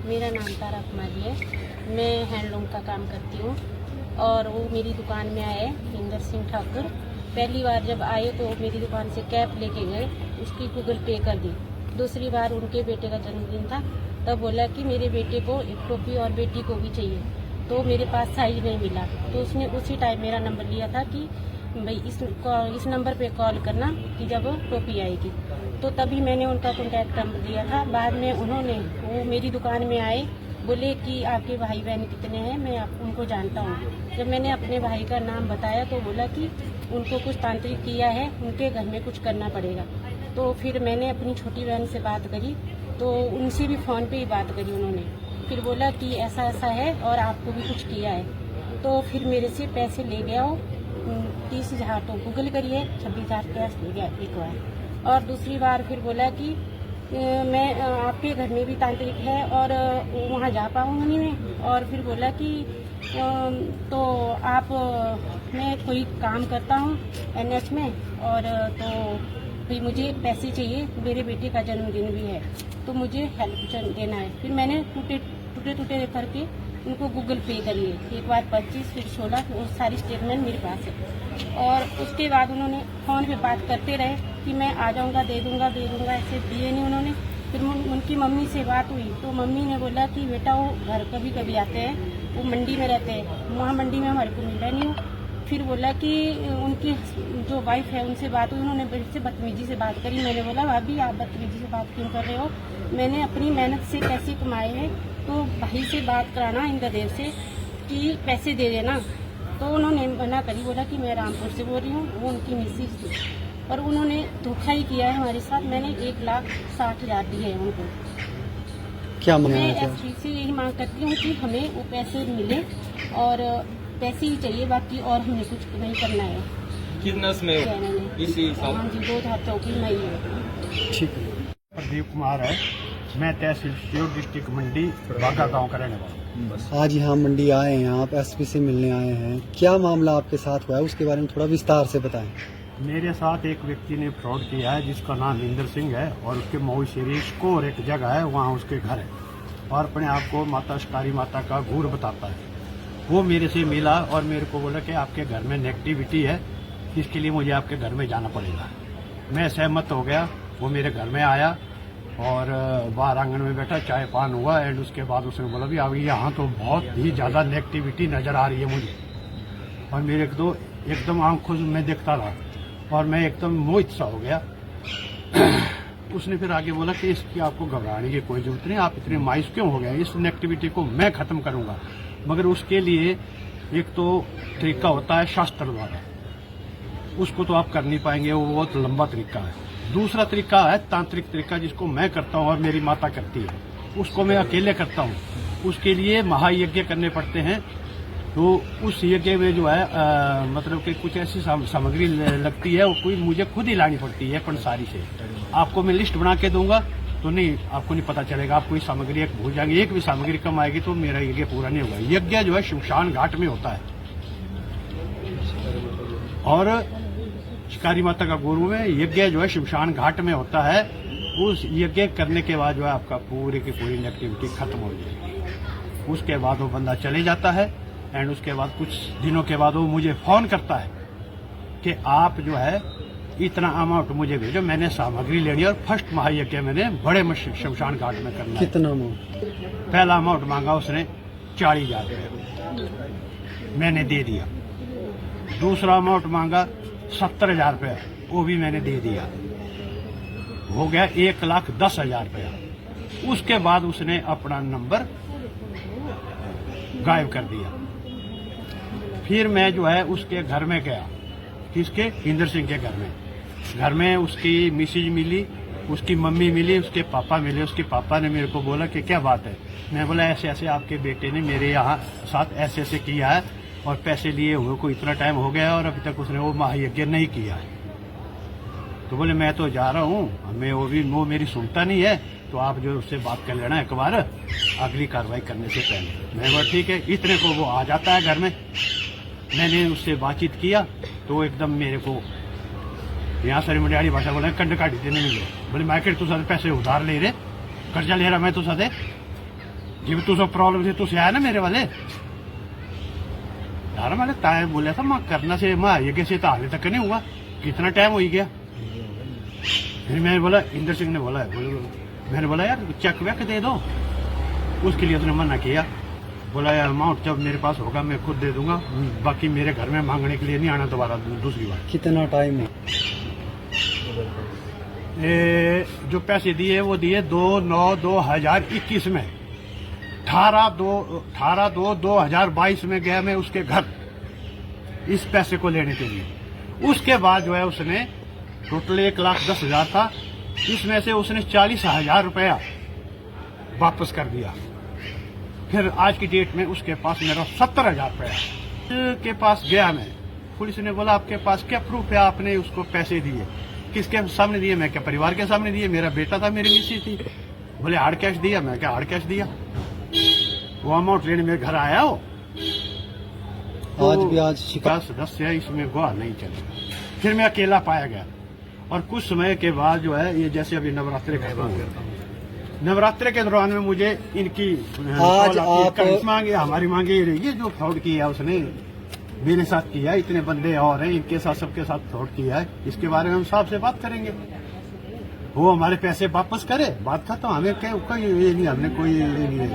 मेरा नाम तारा कुमारी है। मैं हैंडलूम का काम करती हूँ और वो मेरी दुकान में आए इंदर सिंह ठाकुर। पहली बार जब आए तो मेरी दुकान से कैप लेके गए, उसकी गूगल पे कर दी। दूसरी बार उनके बेटे का जन्मदिन था, तब बोला कि मेरे बेटे को एक टोपी और बेटी को भी चाहिए, तो मेरे पास साइज नहीं मिला। तो उसने उसी टाइम मेरा नंबर लिया था कि भाई इस नंबर पे कॉल करना कि जब टोपी आएगी। तो तभी मैंने उनका कॉन्टैक्ट नंबर दिया था। बाद में उन्होंने वो मेरी दुकान में आए, बोले कि आपके भाई बहन कितने हैं, मैं उनको जानता हूँ। जब मैंने अपने भाई का नाम बताया तो बोला कि उनको कुछ तांत्रिक किया है, उनके घर में कुछ करना पड़ेगा। तो फिर मैंने अपनी छोटी बहन से बात करी, तो उनसे भी फ़ोन पे ही बात करी उन्होंने। फिर बोला कि ऐसा ऐसा है और आपको भी कुछ किया है। तो फिर मेरे से पैसे ले गया वो 30,000 तो गूगल करिए, 26,000 कैश ले गया एक बार। और दूसरी बार फिर बोला कि मैं आपके घर में भी तांत्रिक है और वहाँ जा पाऊँगा नहीं मैं। और फिर बोला कि तो आप मैं कोई काम करता हूँ NH में, और तो फिर मुझे पैसे चाहिए, मेरे बेटे का जन्मदिन भी है तो मुझे हेल्प देना है। फिर मैंने टूटे करके उनको गूगल पे करिए, एक बार 25 फिर 16, वो सारी स्टेटमेंट मेरे पास है। और उसके बाद उन्होंने फ़ोन पे बात करते रहे कि मैं आ जाऊँगा, दे दूँगा, ऐसे दिए नहीं उन्होंने। फिर उनकी मम्मी से बात हुई तो मम्मी ने बोला कि बेटा वो घर कभी कभी आते हैं, वो मंडी में रहते हैं, वहाँ मंडी में हमारे को मिला नहीं हो। फिर बोला कि उनकी जो वाइफ है उनसे बात हुई, उन्होंने मेरे से बदतमीजी से बात करी। मैंने बोला भाभी आप बदतमीजी से बात क्यों कर रहे हो, मैंने अपनी मेहनत से पैसे कमाए हैं, तो भाई से बात कराना इंद्रदेव से कि पैसे दे देना। तो उन्होंने मना करी, बोला कि मैं रामपुर से बोल रही हूँ, वो उनकी मिसेज थी। और उन्होंने धोखा ही किया है हमारे साथ। मैंने 1,60,000 दिए हैं उनको। क्या मैं एसपी से यही मांग करती हूँ कि हमें वो पैसे मिले, और पैसे ही चाहिए, बाकी और हमें कुछ नहीं करना है। कितना में इसी साल? हाँ जी, 2024 में ही है। ठीक है। प्रदीप कुमार है, मैं तहसील सियोर डिस्ट्रिक्ट मंडी बागा गांव का रहने वाला हूँ। आज यहाँ मंडी आए हैं, आप एसपी से मिलने आए हैं, क्या मामला आपके साथ हुआ है उसके बारे में थोड़ा विस्तार से बताएं। मेरे साथ एक व्यक्ति ने फ्रॉड किया है जिसका नाम इंदर सिंह है, और उसके मऊ शरीफ को और एक जगह है वहाँ उसके घर है, और अपने आप को माता शिकारी माता का गुर बताता है। वो मेरे से मिला और मेरे को बोला कि आपके घर में नेगेटिविटी है, इसके लिए मुझे आपके घर में जाना पड़ेगा। मैं सहमत हो गया। वो मेरे घर में आया और बाहर आंगन में बैठा, चाय पान हुआ, एंड उसके बाद उसने बोला भी अब यहाँ तो बहुत ही ज़्यादा नेगेटिविटी नज़र आ रही है मुझे। और मेरे को एकदम आंखों में देखता रहा और मैं एकदम मोहित सा हो गया। उसने फिर आगे बोला कि इसकी आपको घबराने की कोई जरूरत नहीं, आप इतने मायूस क्यों हो गए, इस नेगेटिविटी को मैं खत्म करूंगा, मगर उसके लिए एक तो तरीका होता है शास्त्र द्वारा, उसको तो आप कर नहीं पाएंगे, वो बहुत लंबा तरीका है। दूसरा तरीका है तांत्रिक तरीका, जिसको मैं करता हूँ और मेरी माता करती है, उसको मैं अकेले करता हूँ। उसके लिए महायज्ञ करने पड़ते हैं। तो उस यज्ञ में जो है मतलब कि कुछ ऐसी सामग्री लगती है, वो कोई मुझे खुद ही लानी पड़ती है पंसारी से। आपको मैं लिस्ट बना के दूंगा तो नहीं, आपको नहीं पता चलेगा, आप कोई सामग्री एक भूल जाएंगे, एक भी सामग्री कम आएगी तो मेरा यज्ञ पूरा नहीं होगा। यज्ञ जो है शमशान घाट में होता है, और शिकारी माता का गुरु में यज्ञ जो है शमशान घाट में होता है। उस यज्ञ करने के बाद जो है आपका पूरी की पूरी नेगेटिविटी खत्म हो जाएगी। उसके बाद वो बंदा चले जाता है, एंड उसके बाद कुछ दिनों के बाद वो मुझे फोन करता है कि आप जो है इतना अमाउंट मुझे भेजो, मैंने सामग्री लेनी है और फर्स्ट महायज्ञ मैंने बड़े शमशान घाट में करना है। कितना अमाउंट? पहला अमाउंट मांगा उसने 40,000 रुपये, मैंने दे दिया। दूसरा अमाउंट मांगा 70,000 रुपया, वो भी मैंने दे दिया, हो गया 1,10,000 रुपया। उसके बाद उसने अपना नंबर गायब कर दिया। फिर मैं जो है उसके घर में गया, किसके? इंदर सिंह के घर में उसकी मिसेज मिली, उसकी मम्मी मिली, उसके पापा मिले। उसके पापा ने मेरे को बोला कि क्या बात है। मैं बोला ऐसे ऐसे आपके बेटे ने मेरे यहाँ साथ ऐसे ऐसे किया है, और पैसे लिए हुए को इतना टाइम हो गया और अभी तक उसने वो महायज्ञ नहीं किया है। तो बोले मैं तो जा रहा हूँ, हमें वो मेरी सुनता नहीं है, तो आप जो उससे बात कर लेना एक बार अगली कार्रवाई करने से पहले। मैं बोला ठीक है। इतने को वो आ जाता है घर में। मैंने उससे बातचीत किया तो एकदम मेरे को यहाँ सारी मलयाली भाषा बोले कंड काटी देने मिले। बोले मार्केट तो सारे पैसे उधार ले रहे, कर्जा ले रहा मैं तो साथे, जब तुझे प्रॉब्लम थी तुझे आया ना मेरे वाले यार मैंने ताए बोला था मैं करना से मैं ये कैसे तो हाले तक नहीं हुआ कितना टाइम हो गया। फिर मैंने बोला इंदर सिंह ने बोला मैंने बोला यार चेक वेक दे दो। उसके लिए उसने मना किया, बोला यार अमाउंट जब मेरे पास होगा मैं खुद दे दूंगा, बाकी मेरे घर में मांगने के लिए नहीं आना दोबारा दूसरी बार। कितना टाइम है? जो पैसे दिए वो दिए 2/9/2021 में। 18/2/2022 में गया मैं उसके घर इस पैसे को लेने के लिए। उसके बाद जो है उसने टोटल 1,10,000 था, इसमें से उसने 40,000 रुपया वापस कर दिया। फिर आज की डेट में उसके पास मेरा 70,000 रुपया के पास गया मैं। पुलिस ने बोला आपके पास क्या प्रूफ है आपने उसको पैसे दिए? किसके सामने दिए? मैं क्या परिवार के सामने दिए? मेरा बेटा था, मेरी मिसेज थी। बोले हार्ड कैश दिया। मैं क्या हार्ड कैश दिया? वो अमाउंट लेने मेरे घर आया हो तो आज भी आज शिकायत सदस्य है, इसमें गुआ नहीं चलेगा। फिर मैं अकेला पाया गया और कुछ समय के बाद जो है ये जैसे अभी नवरात्रि नवरात्रि के दौरान में मुझे इनकी आज आप मांगे हमारी मांगे ये रही है जो फ्रॉड किया उसने मेरे साथ किया, इतने बंदे और हैं इनके साथ सबके साथ फ्रॉड किया है, इसके बारे में हम साहब से बात करेंगे। वो हमारे पैसे वापस करे, बात खत्म। हमें कोई ये नहीं, हमने कोई ये नहीं है।